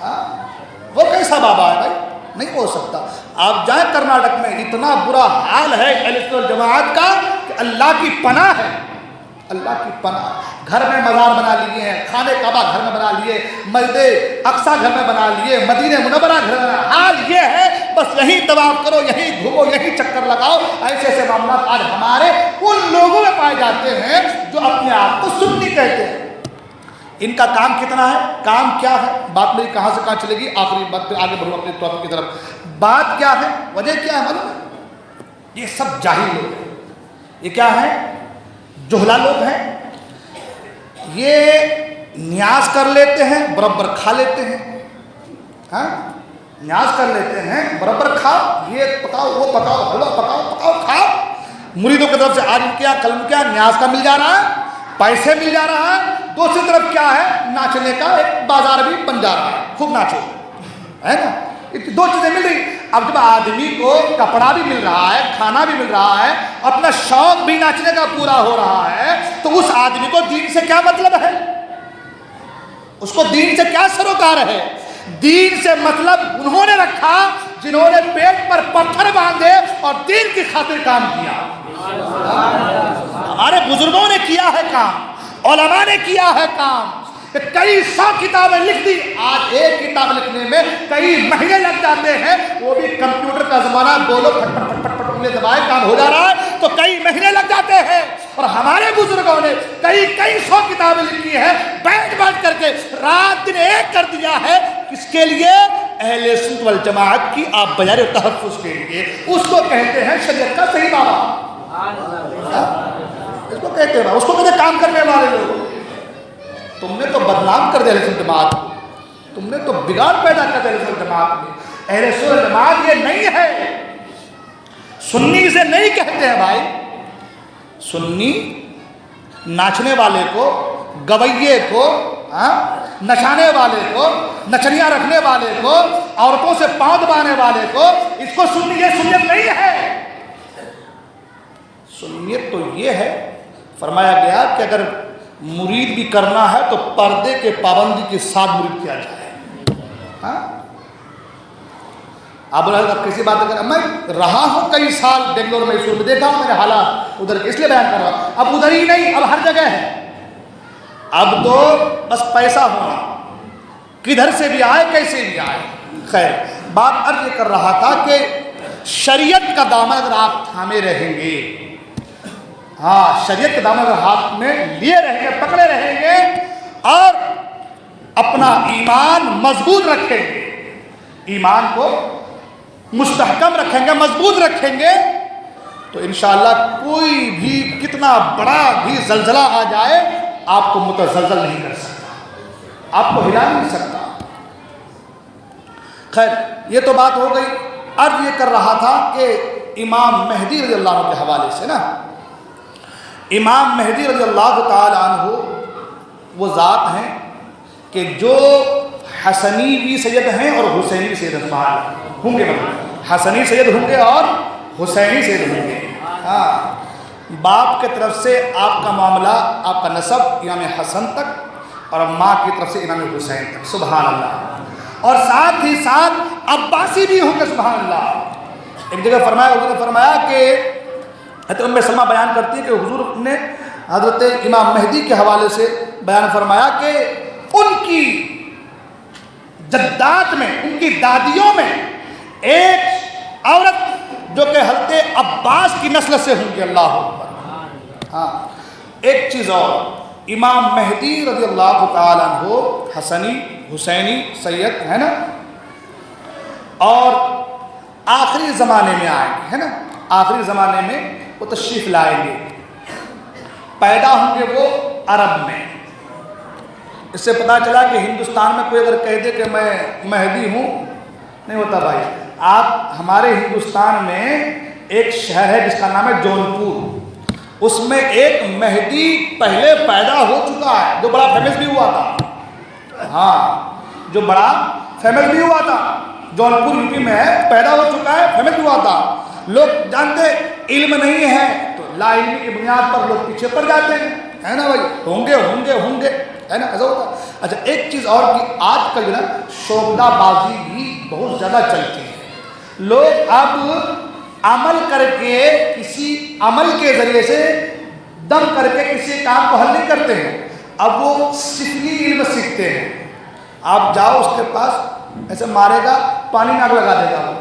ہے؟ وہ کیسا بابا ہے بھائی؟ نہیں ہو سکتا. آپ جائیں کرناٹک میں, اتنا برا حال ہے اہل سنت جماعت کا کہ اللہ کی پناہ ہے, اللہ کی پناہ. گھر میں مزار بنا لیے ہیں, خانہ کعبہ گھر میں بنا لیے, مسجد اقصیٰ گھر میں بنا لیے, مدینہ منورہ گھر میں. حال یہ ہے بس یہیں طواف کرو, یہیں گھومو, یہیں چکر لگاؤ. ایسے ایسے معاملات آج ہمارے ان لوگوں میں پائے جاتے ہیں جو اپنے آپ کو سنی کہتے ہیں. ان کا کام کتنا ہے, کام کیا ہے؟ بات میری کہاں سے کہاں چلے گی, آخری بات پہ آگے بڑھوں اپنے ٹاپک کی طرف. بات کیا ہے, وجہ کیا ہے معلوم ہے؟ یہ سب جاہل لوگ ہیں. یہ کیا ہے؟ جہلا لوگ ہیں. یہ نیاز کر لیتے ہیں, برابر کھا لیتے ہیں. ہاں, نیاز کر لیتے ہیں برابر کھاؤ، یہ پکاؤ وہ پکاؤ، حلوہ پکاؤ کھاؤ. مریدوں کی طرف سے آج کیا کل کیا نیاز کا مل جا رہا ہے، پیسے مل جا رہا ہے. دوسری طرف کیا ہے، ناچنے کا ایک بازار بھی بن جا رہا ہے، خوب ناچو، ہے نا. دو چیزیں مل رہی. اب جب آدمی کو کپڑا بھی مل رہا ہے، کھانا بھی مل رہا ہے، اپنا شوق بھی ناچنے کا پورا ہو رہا ہے، تو اس آدمی کو دین سے کیا مطلب ہے؟ اس کو دین سے کیا سروکار ہے؟ دین سے مطلب انہوں نے رکھا جنہوں نے پیٹ پر پتھر باندھے اور دین کی خاطر کام کیا. ہمارے بزرگوں نے کیا ہے کام، علماء نے کیا ہے کام. کئی 100 کتابیں لکھ دی. آج ایک کتاب لکھنے میں کئی مہینے لگ جاتے ہیں، وہ بھی کمپیوٹر کا زمانہ، بولو پھٹ پھٹ پھٹ پھٹ انگلی دبائے کام ہو جا رہا ہے، تو کئی مہینے لگ جاتے ہیں. اور ہمارے بزرگوں نے کئی 100 کتابیں لکھی ہیں، بیٹھ کر کے رات دن ایک کر دیا ہے. کس کے لیے؟ اہل سنت والجماعت کی آپ بیان تحفظ کے لیے. اس کو کہتے ہیں شریعت کا صحیح بابا. اس کو کہتے ہیں، اس کو کہتے کام کرنے والے لوگ. تم نے تو بدنام کر دیا اہل سنت جماعت کو، تم نے تو بگاڑ پیدا کر دیا اہل سنت جماعت میں. اہل سنت جماعت یہ نہیں ہے. سنی سے نہیں کہتے ہیں بھائی. سنی ناچنے والے کو، گویے کو، نچانے والے کو، نچنیاں رکھنے والے کو، عورتوں سے پاؤں دبانے والے کو، اس کو سنی، یہ سنیت نہیں ہے. سنیت تو یہ ہے، فرمایا گیا کہ اگر مرید بھی کرنا ہے تو پردے کے پابندی کے ساتھ مرید کیا جائے. اب کسی بات اگر میں رہا ہوں کئی سال بنگلور میسور میں، دیکھا ہوں میرے حالات ادھر کے، اس لیے بیان کر رہا ہوں. اب ادھر ہی نہیں، اب ہر جگہ ہے. اب تو بس پیسہ ہونا، کدھر سے بھی آئے کیسے بھی آئے. خیر، بات اب یہ کر رہا تھا کہ شریعت کا دامن اگر آپ تھامے رہیں گے، شریعت کے دامن اگر ہاتھ میں لیے رہیں گے، پکڑے رہیں گے، اور اپنا ایمان مضبوط رکھیں گے، ایمان کو مستحکم رکھیں گے، مضبوط رکھیں گے، تو انشاءاللہ کوئی بھی کتنا بڑا بھی زلزلہ آ جائے آپ کو متزلزل نہیں کر سکتا، آپ کو ہلا نہیں سکتا. خیر، یہ تو بات ہو گئی. عرض یہ کر رہا تھا کہ امام مہدی رضی اللہ عنہ کے حوالے سے نا، امام مہدی رضی اللہ تعالی عنہ وہ ذات ہیں کہ جو حسنی بھی سید ہیں اور حسینی بھی سید ہوں گے. حسنی سید ہوں گے اور حسینی سید ہوں گے. باپ کے طرف سے آپ کا معاملہ، آپ کا نسب امام حسن تک، اور ماں کی طرف سے امام حسین تک. سبحان اللہ. اور ساتھ ہی ساتھ عباسی بھی ہوں گے. سبحان اللہ. ایک جگہ فرمایا، حضور نے فرمایا کہ حضرت ام سلمہ بیان کرتی ہے کہ حضور نے حضرت امام مہدی کے حوالے سے بیان فرمایا کہ ان کی جدات میں، ان کی دادیوں میں ایک عورت جو کہ حضرت عباس کی نسل سے ہوں گی. اللہ اکبر. ایک چیز اور، امام مہدی رضی اللہ تعالیٰ عنہ حسنی حسینی سید ہے نا، اور آخری زمانے میں آئیں گے، ہے نا، آخری زمانے میں وہ تشریف لائیں گے. پیدا ہوں گے وہ عرب میں. اس سے پتہ چلا کہ ہندوستان میں کوئی اگر کہہ دے کہ میں مہدی ہوں، نہیں ہوتا بھائی. آپ ہمارے ہندوستان میں ایک شہر ہے جس کا نام ہے جونپور، اس میں ایک مہدی پہلے پیدا ہو چکا ہے جو بڑا فیمس بھی ہوا تھا. جو بڑا فیمس بھی ہوا تھا، جونپور یو پی میں ہے، پیدا ہو چکا ہے، فیمس بھی ہوا تھا. لوگ جانتے علم نہیں ہے تو لا علمی کی بنیاد پر لوگ پیچھے پڑ جاتے ہیں، ہے نا بھائی. ہوں گے ہے نا، ایسا ہوتا. اچھا، ایک چیز اور کہ آج کل جو نا شعبدہ بازی بھی بہت زیادہ چلتی ہے. لوگ اب عمل کر کے، کسی عمل کے ذریعے سے دم کر کے کسی کام کو حل نہیں کرتے ہیں. اب وہ سفلی علم سیکھتے ہیں. آپ جاؤ اس کے پاس، ایسے مارے گا، پانی میں آگ لگا دے گا. وہ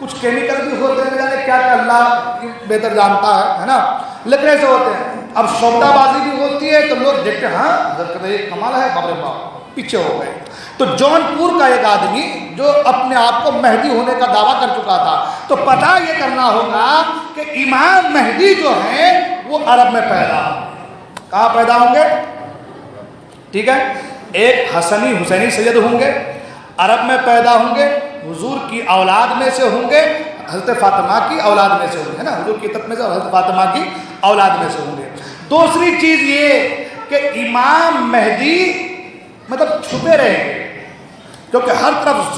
کچھ کیمیکل بھی ہوتے ہیں، جانے کیا کیا اللہ بہتر جانتا ہے نا، لیکن ایسے ہوتے ہیں. اب شعبدہ بازی بھی ہوتی ہے تو لوگ دیکھتے ہیں، ہاں کمال ہے، باپ رے باپ، پیچھے ہو گئے. تو جونپور کا ایک آدمی جو اپنے آپ کو مہدی ہونے کا دعویٰ کر چکا تھا، تو پتہ یہ کرنا ہوگا کہ امام مہدی جو ہیں وہ عرب میں پیدا ہوں. کہاں پیدا ہوں گے؟ ٹھیک ہے، ایک حسنی حسینی سید ہوں گے، عرب میں پیدا ہوں گے. حضور کی اولاد میں سے ہوں گے، حضرت فاطمہ کی اولاد میں سے ہوں گے، ہے نا، حضور کی عترت میں سے اور حضرت فاطمہ کی اولاد میں سے ہوں گے۔ دوسری چیز یہ کہ امام مہدی مطلب چھپے رہیں گے، کیونکہ ہر طرف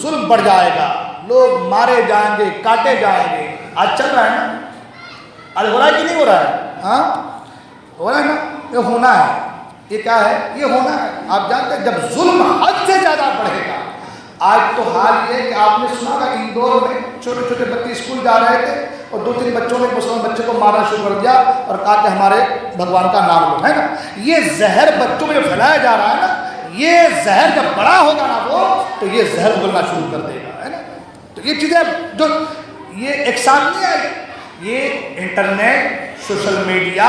ظلم بڑھ جائے گا، لوگ مارے جائیں گے، کاٹے جائیں گے۔ آج چل رہا ہے نا، آج ہو رہا ہے کہ نہیں ہو رہا ہے؟ ہاں ہو رہا ہے نا، یہ ہونا ہے، یہ کیا ہے، یہ ہونا ہے۔ آپ جانتے ہیں جب ظلم حد سے زیادہ بڑھے گا، آج تو حال یہ ہے کہ آپ نے سنا کہ اندور میں چھوٹے چھوٹے بچے اسکول جا رہے تھے اور 2-3 بچوں نے مسلمان بچے کو مارنا شروع کر دیا اور کہا کہ ہمارے بھگوان کا نام لو، ہے نا۔ یہ زہر بچوں میں پھیلایا جا رہا ہے نا، یہ زہر جب بڑا ہوگا نا وہ تو یہ زہر اگلنا شروع کر دے گا، ہے نا۔ تو یہ چیزیں جو یہ ایک ساتھ نہیں آئی، یہ انٹرنیٹ، سوشل میڈیا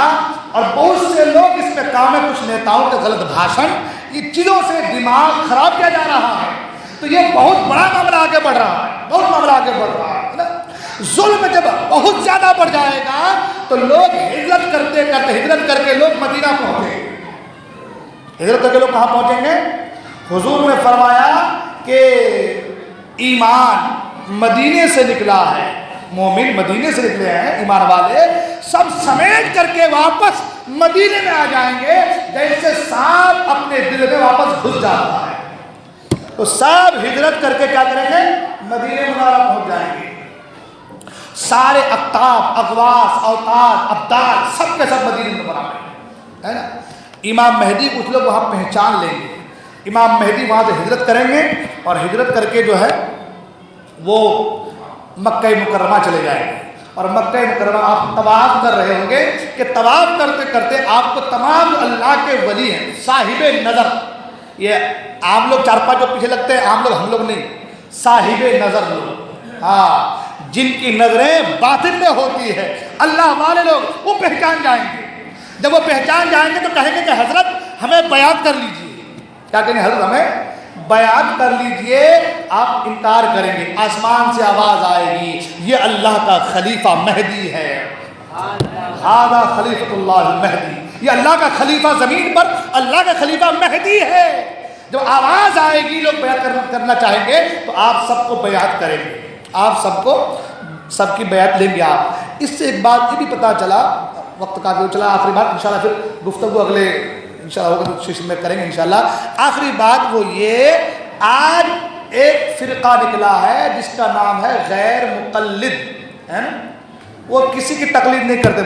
اور بہت سے لوگ اس میں کام ہے، کچھ نیتاؤں کے غلط بھاشن، یہ چیزوں سے دماغ خراب کیا جا رہا ہے۔ تو یہ بہت بڑا معاملہ آگے بڑھ رہا ہے، بہت معاملہ آگے بڑھ رہا ہے نا۔ ظلم جب بہت زیادہ بڑھ جائے گا تو لوگ ہجرت کرتے کرتے ہجرت کر کے لوگ مدینہ پہنچے، ہجرت کر کے لوگ کہاں پہنچیں گے؟ حضور نے فرمایا کہ ایمان مدینے سے نکلا ہے، مومن مدینے سے نکلے ہیں، ایمان والے سب سمیٹ کر کے واپس مدینے میں آ جائیں گے، جیسے سانپ اپنے دل میں واپس گھس جاتا ہے۔ تو سب ہجرت کر کے کیا کریں گے؟ مدینہ منورہ پہنچ جائیں گے۔ سارے اقطاب، اغواس، اوتاد، ابدال سب کے سب مدینہ منورہ میں، ہے نا۔ امام مہدی کچھ لوگ وہاں پہچان لیں گے، امام مہدی وہاں سے ہجرت کریں گے اور ہجرت کر کے جو ہے وہ مکہ مکرمہ چلے جائیں گے، اور مکہ مکرمہ آپ طواف کر رہے ہوں گے کہ طواف کرتے کرتے آپ کو تمام اللہ کے ولی ہیں، صاحب نظر، یہ عام لوگ 4-5 جو پیچھے لگتے ہیں، عام لوگ ہم لوگ نہیں، صاحب نظر لوگ، ہاں، جن کی نظریں باطن میں ہوتی ہے، اللہ والے لوگ وہ پہچان جائیں گے۔ جب وہ پہچان جائیں گے تو کہیں گے کہ حضرت ہمیں بیعت کر لیجئے، کیا کہیں گے؟ حضرت ہمیں بیعت کر لیجئے۔ آپ انکار کریں گے، آسمان سے آواز آئے گی، یہ اللہ کا خلیفہ مہدی ہے، ھذا خلیفۃ اللہ المہدی، یہ اللہ کا خلیفہ زمین پر، اللہ کا خلیفہ مہدی ہے۔ جب آواز آئے گی لوگ بیعت کرنا چاہیں گے تو آپ سب کو بیعت کریں گے، آپ سب کی بیعت لیں گے آپ۔ اس سے ایک بات یہ بھی پتہ چلا، وقت کافی چلا، آخری بات انشاءاللہ پھر گفتگو اگلے انشاءاللہ ہوگا تو سیشن میں کریں گے انشاءاللہ۔ آخری بات وہ یہ، آج ایک فرقہ نکلا ہے جس کا نام ہے غیر مقلد، ہے نا، وہ کسی کی تقلید نہیں کرتے،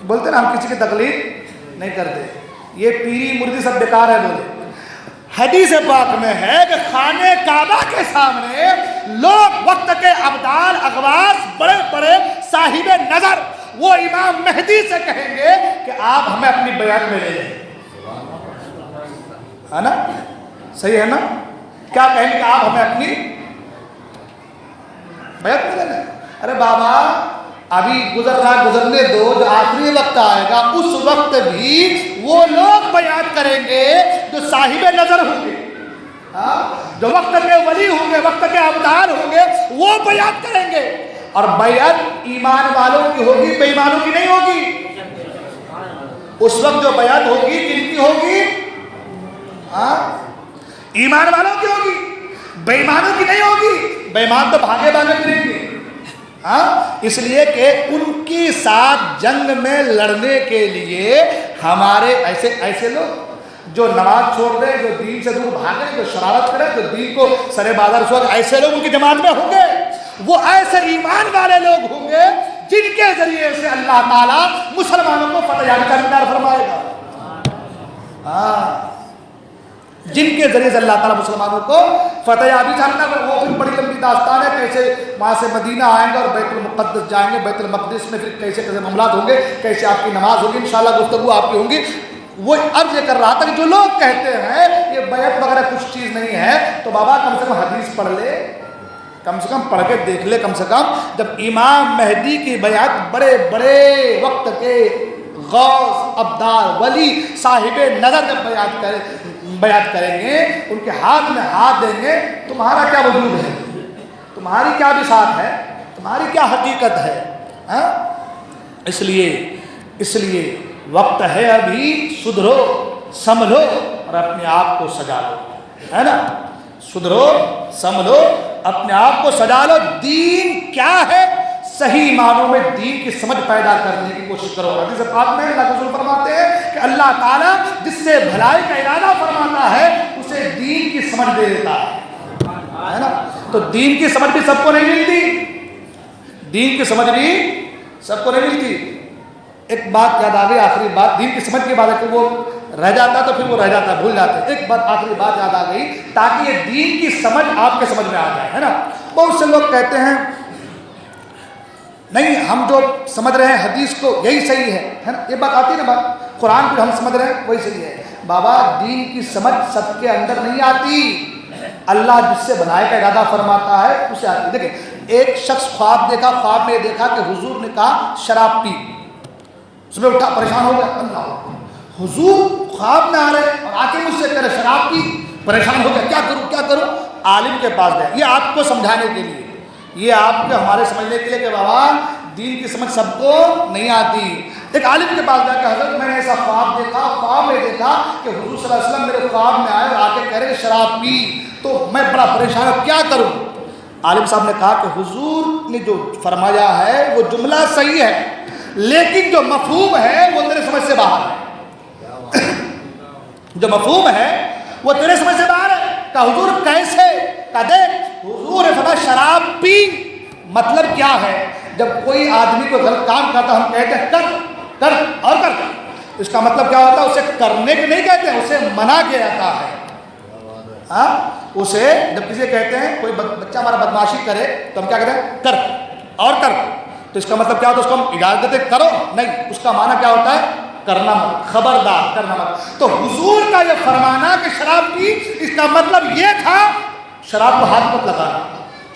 بولتے نا ہم کسی کی تقلید نہیں کرتے، یہ پیری مردی سب بیکار ہے بولے۔ حدیث پاک میں ہے کہ خانہ کعبہ کے سامنے لوگ وقت کے ابدال، اغواس، بڑے بڑے صاحب نظر وہ امام مہدی سے کہیں گے کہ آپ ہمیں اپنی بیعت میں لے لیں، ہے نا، صحیح ہے نا، کیا کہیں گے کہ آپ ہمیں اپنی بیعت میں لے لیں۔ ارے بابا ابھی گزر رہا، گزرنے دو، جو آخری وقت آئے گا اس وقت بھی وہ لوگ بیعت کریں گے جو صاحب نظر ہوں گے، جو وقت کے ولی ہوں گے، وقت کے ابدال ہوں گے، وہ بیعت کریں گے۔ اور بیعت ایمان والوں کی ہوگی، بے ایمانوں کی نہیں ہوگی۔ اس وقت جو بیعت ہوگی کن کی ہوگی؟ ایمان والوں کی ہوگی، بے ایمانوں کی نہیں ہوگی۔ بے ایمان تو بھاگے بھاگے پھریں گے، اس لیے کہ ان کی ساتھ جنگ میں لڑنے کے لیے ہمارے ایسے لوگ جو نماز چھوڑ دیں، جو دین سے دور بھاگیں، جو شرارت کریں، جو دین کو سرے بازار سوچ، ایسے لوگ ان کی جماعت میں ہوں گے۔ وہ ایسے ایمان والے لوگ ہوں گے جن کے ذریعے سے اللہ تعالیٰ مسلمانوں کو فتح یابی کا دیدار فرمائے گا، جن کے ذریعے سے اللہ تعالیٰ مسلمانوں کو فتح یابی کرنا۔ وہ پھر بڑی لمبی داستان ہے، کیسے وہاں سے مدینہ آئیں گے اور بیت المقدس جائیں گے، بیت المقدس میں پھر کیسے کیسے معاملات ہوں گے، کیسے آپ کی نماز ہوگی، انشاءاللہ گفتگو آپ کی ہوں گی۔ وہ عرض یہ کر رہا تھا کہ جو لوگ کہتے ہیں یہ بیعت وغیرہ کچھ چیز نہیں ہے، تو بابا کم سے کم حدیث پڑھ لے، کم سے کم پڑھ کے دیکھ لے، کم سے کم جب امام مہدی کی بیعت بڑے بڑے وقت کے غوث، ابدال، ولی، صاحب نظر جب بیعت کریں گے، ان کے ہاتھ میں ہاتھ دیں گے، تمہارا کیا وجود ہے، تمہاری کیا بساط ہے، تمہاری کیا حقیقت ہے۔ اس لیے وقت ہے ابھی، سدھرو، سنبھلو اور اپنے آپ کو سجا لو، ہے نا، سدھرو، سنبھلو اپنے آپ کو سجا لو، دین کیا ہے، صحیح معنوں میں دین کی سمجھ پیدا کرنے کی کوشش کرو۔ حدیث پاک میں اللہ کے رسول فرماتے ہیں کہ اللہ تعالیٰ جس سے بھلائی کا ارادہ فرماتا ہے اسے دین کی سمجھ دے دیتا ہے نا۔ تو دین کی سمجھ بھی سب کو نہیں ملتی، دین کی سمجھ بھی سب کو نہیں ملتی۔ ایک بات یاد آ گئی، آخری بات، دین کی سمجھ کے بعد کہ وہ رہ جاتا تو پھر وہ رہ جاتا، بھول جاتے۔ ایک بات آخری بات یاد آ گئی تاکہ یہ دین کی سمجھ آپ کے سمجھ میں آ جائے، ہے نا۔ بہت سے لوگ کہتے ہیں نہیں ہم جو سمجھ رہے ہیں حدیث کو یہی صحیح ہے نا، یہ بات آتی ہے نا، بات قرآن کو ہم سمجھ رہے ہیں وہی صحیح ہے۔ بابا دین کی سمجھ سب کے اندر نہیں آتی، اللہ جس سے بھلائی کا ارادہ فرماتا ہے اسے آتی ہے۔ دیکھیں ایک شخص خواب دیکھا، خواب میں دیکھا کہ حضور نے کہا شراب پی، صبح اٹھا پریشان ہو گیا، اللہ حضور خواب میں آ رہے اور آ کے مجھ سے کہہ رہے شراب پی، پریشان ہو گیا، کیا کروں کیا کروں، عالم کے پاس گئے۔ یہ آپ کو سمجھانے کے لیے، یہ آپ کے ہمارے سمجھنے کے لیے کہ بابا دین کی سمجھ سب کو نہیں آتی۔ ایک عالم کے پاس جا کے حضرت میں نے ایسا خواب دیکھا، خواب میں دیکھا کہ حضور صلی اللہ علیہ وسلم میرے خواب میں آئے اور آ کے کہہ رہے شراب پی، تو میں بڑا پریشان ہوں، کیا کروں۔ عالم صاحب نے کہا کہ حضور نے جو فرمایا ہے وہ جملہ صحیح ہے لیکن جو مفہوم ہے وہ تیرے سمجھ سے باہر ہے، جو مفہوم ہے وہ تیرے سمجھ سے باہر ہے۔ کہا حضور کیسے؟ کہا دیکھ حضور نے فرمایا شراب پی، مطلب کیا ہے، جب کوئی آدمی کو غلط کام کرتا ہم کہتے ہیں کر کر اور کر، اس کا مطلب کیا ہوتا ہے، اسے کرنے کے نہیں کہتے ہیں، اسے منع کیا جاتا ہے۔ ہاں اسے جب کسی کہتے ہیں کوئی بچہ ہمارا بدمعاشی کرے تو ہم کیا کہتے ہیں کر اور کر، تو اس کا مطلب کیا ہوتا ہے، اس کو ہم اجازت دیتے کرو نہیں، اس کا معنی کیا ہوتا ہے کرنا مت، خبردار کرنا مت۔ تو حضور کا یہ فرمانا کہ شراب پی، اس کا مطلب یہ تھا شراب کو ہاتھ مت لگانا،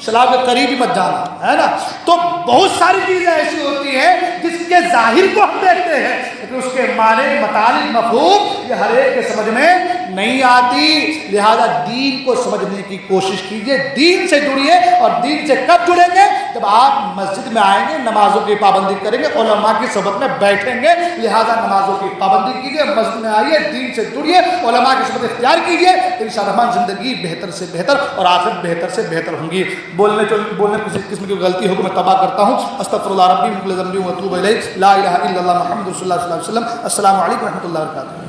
شراب کے قریب ہی مت جانا، ہے نا۔ تو بہت ساری چیزیں ایسی ہوتی ہیں جس کے ظاہر کو ہم دیکھتے ہیں لیکن اس کے معنی متعلق مفہوم یہ ہر ایک کے سمجھ میں نہیں آتی۔ لہذا دین کو سمجھنے کی کوشش کیجئے، دین سے جڑیے، اور دین سے کب جڑیں گے، جب آپ مسجد میں آئیں گے، نمازوں کی پابندی کریں گے، علماء کی صحبت میں بیٹھیں گے۔ لہذا نمازوں کی پابندی کیجئے، مسجد میں آئیے، دین سے جڑیے، علماء کی صحبت اختیار کیجئے، انشاءاللہ الرحمن زندگی بہتر سے بہتر اور آخرت بہتر سے بہتر ہوں گی۔ بولنے کسی قسم کی غلطی ہو کہ میں توبہ کرتا ہوں، استغفر اللہ ربی من کل ذنب و اتوب الیہ، لا الہ الا اللہ محمد رسول اللہ صلی اللہ علیہ وسلم۔ السلام علیکم و رحمۃ اللہ وبرکاتہ۔